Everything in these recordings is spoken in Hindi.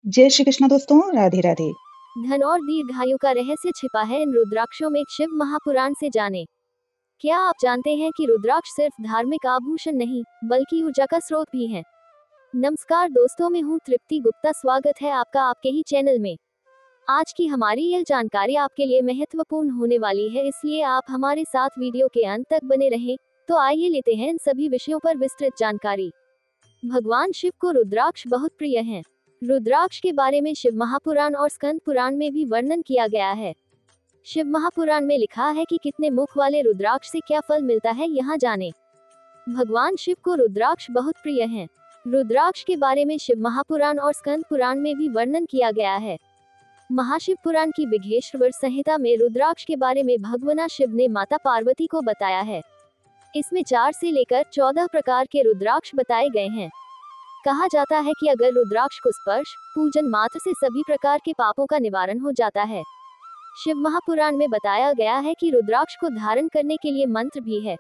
जय श्री कृष्ण दोस्तों, राधे राधे। धन और दीर्घायु का रहस्य छिपा है इन रुद्राक्षों में। शिव महापुराण से जाने। क्या आप जानते हैं कि रुद्राक्ष सिर्फ धार्मिक आभूषण नहीं बल्कि ऊर्जा का स्रोत भी है। नमस्कार दोस्तों, मैं हूँ तृप्ति गुप्ता। स्वागत है आपका आपके ही चैनल में। आज की हमारी यह जानकारी आपके लिए महत्वपूर्ण होने वाली है, इसलिए आप हमारे साथ वीडियो के अंत तक बने रहें। तो आइए लेते हैं इन सभी विषयों पर विस्तृत जानकारी। भगवान शिव को रुद्राक्ष बहुत प्रिय हैं। रुद्राक्ष के बारे में शिव महापुराण और स्कंद पुराण में भी वर्णन किया गया है। शिव महापुराण में लिखा है कि कितने मुख वाले रुद्राक्ष से क्या फल मिलता है, यहाँ जाने। भगवान शिव को रुद्राक्ष बहुत प्रिय हैं। रुद्राक्ष के बारे में शिव महापुराण और स्कंद पुराण में भी वर्णन किया गया है। महाशिव पुराण की विघ्नेश्वर संहिता में रुद्राक्ष के बारे में भगवान शिव ने माता पार्वती को बताया है। इसमें 4 से लेकर 14 प्रकार के रुद्राक्ष बताए गए हैं। कहा जाता है कि अगर रुद्राक्ष को स्पर्श पूजन मात्र से सभी प्रकार के पापों का निवारण हो जाता है। शिव महापुराण में बताया गया है कि रुद्राक्ष को धारण करने के लिए मंत्र भी है।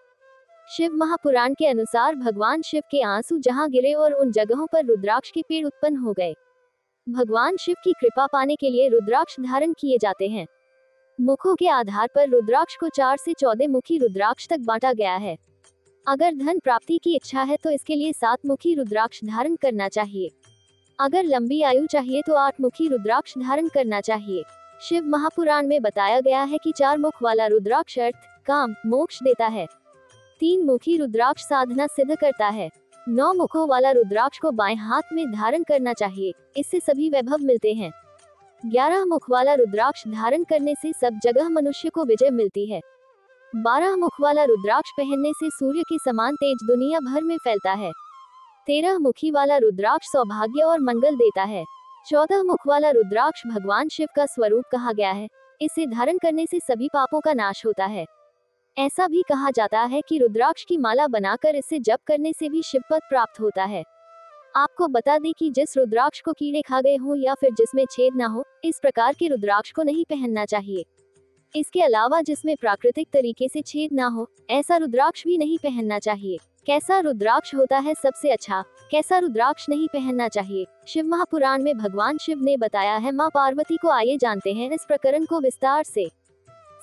शिव महापुराण के अनुसार भगवान शिव के आंसू जहां गिरे और उन जगहों पर रुद्राक्ष के पेड़ उत्पन्न हो गए। भगवान शिव की कृपा पाने के लिए रुद्राक्ष धारण किए जाते हैं। मुखों के आधार पर रुद्राक्ष को 4 से 14 मुखी रुद्राक्ष तक बांटा गया है। अगर धन प्राप्ति की इच्छा है तो इसके लिए 7 मुखी रुद्राक्ष धारण करना चाहिए। अगर लंबी आयु चाहिए तो 8 मुखी रुद्राक्ष धारण करना चाहिए। शिव महापुराण में बताया गया है कि 4 मुख वाला रुद्राक्ष अर्थ, काम, मोक्ष देता है। 3 मुखी रुद्राक्ष साधना सिद्ध करता है। 9 मुखों वाला रुद्राक्ष को बाएं हाथ में धारण करना चाहिए, इससे सभी वैभव मिलते हैं। 11 मुख वाला रुद्राक्ष धारण करने से सब जगह मनुष्य को विजय मिलती है। 12 मुख वाला रुद्राक्ष पहनने से सूर्य के समान तेज दुनिया भर में फैलता है। 13 मुखी वाला रुद्राक्ष सौभाग्य और मंगल देता है। 14 मुख वाला रुद्राक्ष भगवान शिव का स्वरूप कहा गया है। इसे धारण करने से सभी पापों का नाश होता है। ऐसा भी कहा जाता है कि रुद्राक्ष की माला बनाकर इसे जप करने से भी शिव पद प्राप्त होता है। आपको बता दें कि जिस रुद्राक्ष को कीड़े खा गए हों या फिर जिसमें छेद ना हो, इस प्रकार के रुद्राक्ष को नहीं पहनना चाहिए। इसके अलावा जिसमें प्राकृतिक तरीके से छेद ना हो, ऐसा रुद्राक्ष भी नहीं पहनना चाहिए। कैसा रुद्राक्ष होता है सबसे अच्छा, कैसा रुद्राक्ष नहीं पहनना चाहिए, शिव महापुराण में भगवान शिव ने बताया है मां पार्वती को। आइए जानते हैं इस प्रकरण को विस्तार से।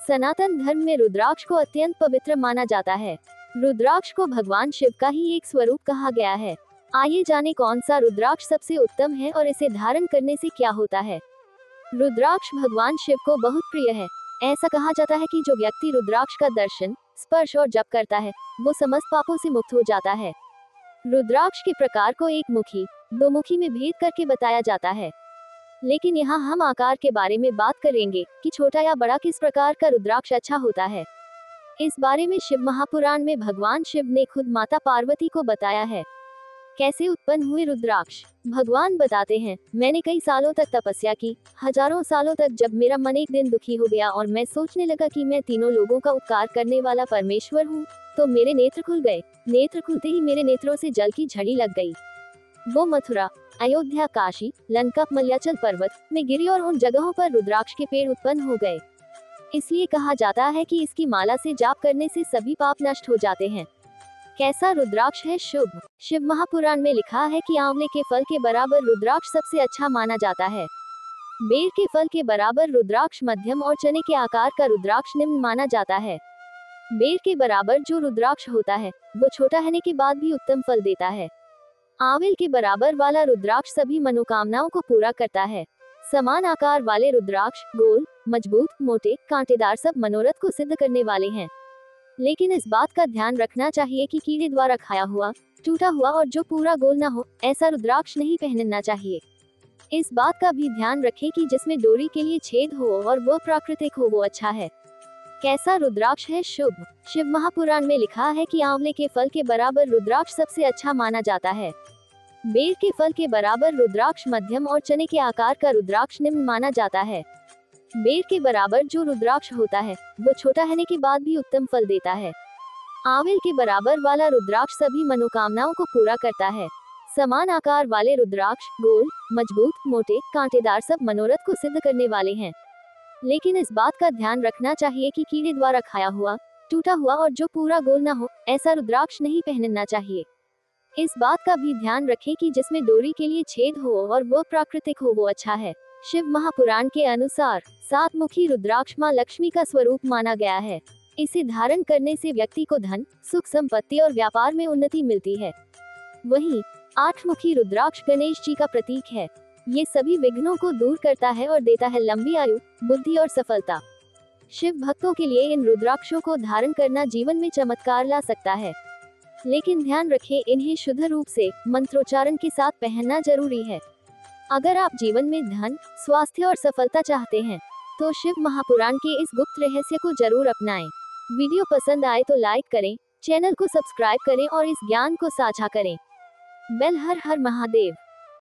सनातन धर्म में रुद्राक्ष को अत्यंत पवित्र माना जाता है। रुद्राक्ष को भगवान शिव का ही एक स्वरूप कहा गया है। आइए जाने कौन सा रुद्राक्ष सबसे उत्तम है और इसे धारण करने से क्या होता है। रुद्राक्ष भगवान शिव को बहुत प्रिय है। ऐसा कहा जाता है कि जो व्यक्ति रुद्राक्ष का दर्शन, स्पर्श और जप करता है, वो समस्त पापों से मुक्त हो जाता है। रुद्राक्ष के प्रकार को एक मुखी, दो मुखी में भेद करके बताया जाता है। लेकिन यहाँ हम आकार के बारे में बात करेंगे कि छोटा या बड़ा किस प्रकार का रुद्राक्ष अच्छा होता है। इस बारे में शिव महापुराण में भगवान शिव ने खुद माता पार्वती को बताया है। कैसे उत्पन्न हुए रुद्राक्ष। भगवान बताते हैं, मैंने कई सालों तक तपस्या की, हजारों सालों तक। जब मेरा मन एक दिन दुखी हो गया और मैं सोचने लगा कि मैं तीनों लोगों का उपकार करने वाला परमेश्वर हूँ, तो मेरे नेत्र खुल गए। नेत्र खुलते ही मेरे नेत्रों से जल की झड़ी लग गई। वो मथुरा, अयोध्या, काशी, लंका, मल्याचल पर्वत में गिरी और उन जगहों पर रुद्राक्ष के पेड़ उत्पन्न हो गए। इसलिए कहा जाता है कि इसकी माला से जाप करने से सभी पाप नष्ट हो जाते हैं। कैसा रुद्राक्ष है शुभ। शिव महापुराण में लिखा है कि आंवले के फल के बराबर रुद्राक्ष सबसे अच्छा माना जाता है। बेर के फल के बराबर रुद्राक्ष मध्यम और चने के आकार का रुद्राक्ष निम्न माना जाता है। बेर के बराबर जो रुद्राक्ष होता है, वो छोटा होने के बाद भी उत्तम फल देता है। आंवल के बराबर वाला रुद्राक्ष सभी मनोकामनाओं को पूरा करता है। समान आकार वाले रुद्राक्ष गोल, मजबूत, मोटे, कांटेदार सब मनोरथ को सिद्ध करने वाले हैं। लेकिन इस बात का ध्यान रखना चाहिए कि कीड़े द्वारा खाया हुआ, टूटा हुआ और जो पूरा गोल ना हो, ऐसा रुद्राक्ष नहीं पहनना चाहिए। इस बात का भी ध्यान रखें कि जिसमें डोरी के लिए छेद हो और वह प्राकृतिक हो, वो अच्छा है। कैसा रुद्राक्ष है शुभ। शिव महापुराण में लिखा है कि आंवले के फल के बराबर रुद्राक्ष सबसे अच्छा माना जाता है। बेर के फल के बराबर रुद्राक्ष मध्यम और चने के आकार का रुद्राक्ष निम्न माना जाता है। बेर के बराबर जो रुद्राक्ष होता है, वो छोटा होने के बाद भी उत्तम फल देता है। आंवल के बराबर वाला रुद्राक्ष सभी मनोकामनाओं को पूरा करता है। समान आकार वाले रुद्राक्ष गोल, मजबूत, मोटे, कांटेदार सब मनोरथ को सिद्ध करने वाले हैं। लेकिन इस बात का ध्यान रखना चाहिए कि कीड़े द्वारा खाया हुआ, टूटा हुआ और जो पूरा गोल ना हो, ऐसा रुद्राक्ष नहीं पहनना चाहिए। इस बात का भी ध्यान रखें कि जिसमें डोरी के लिए छेद हो और वो प्राकृतिक हो वो अच्छा है। शिव महापुराण के अनुसार 7 मुखी रुद्राक्ष मां लक्ष्मी का स्वरूप माना गया है। इसे धारण करने से व्यक्ति को धन, सुख, संपत्ति और व्यापार में उन्नति मिलती है। वहीं 8 मुखी रुद्राक्ष गणेश जी का प्रतीक है। ये सभी विघ्नों को दूर करता है और देता है लंबी आयु, बुद्धि और सफलता। शिव भक्तों के लिए इन रुद्राक्षों को धारण करना जीवन में चमत्कार ला सकता है, लेकिन ध्यान रखें इन्हें शुद्ध रूप से मंत्रोच्चारण के साथ पहनना जरूरी है। अगर आप जीवन में धन, स्वास्थ्य और सफलता चाहते हैं तो शिव महापुराण के इस गुप्त रहस्य को जरूर अपनाएं। वीडियो पसंद आए तो लाइक करें, चैनल को सब्सक्राइब करें और इस ज्ञान को साझा करें। बेल हर हर महादेव।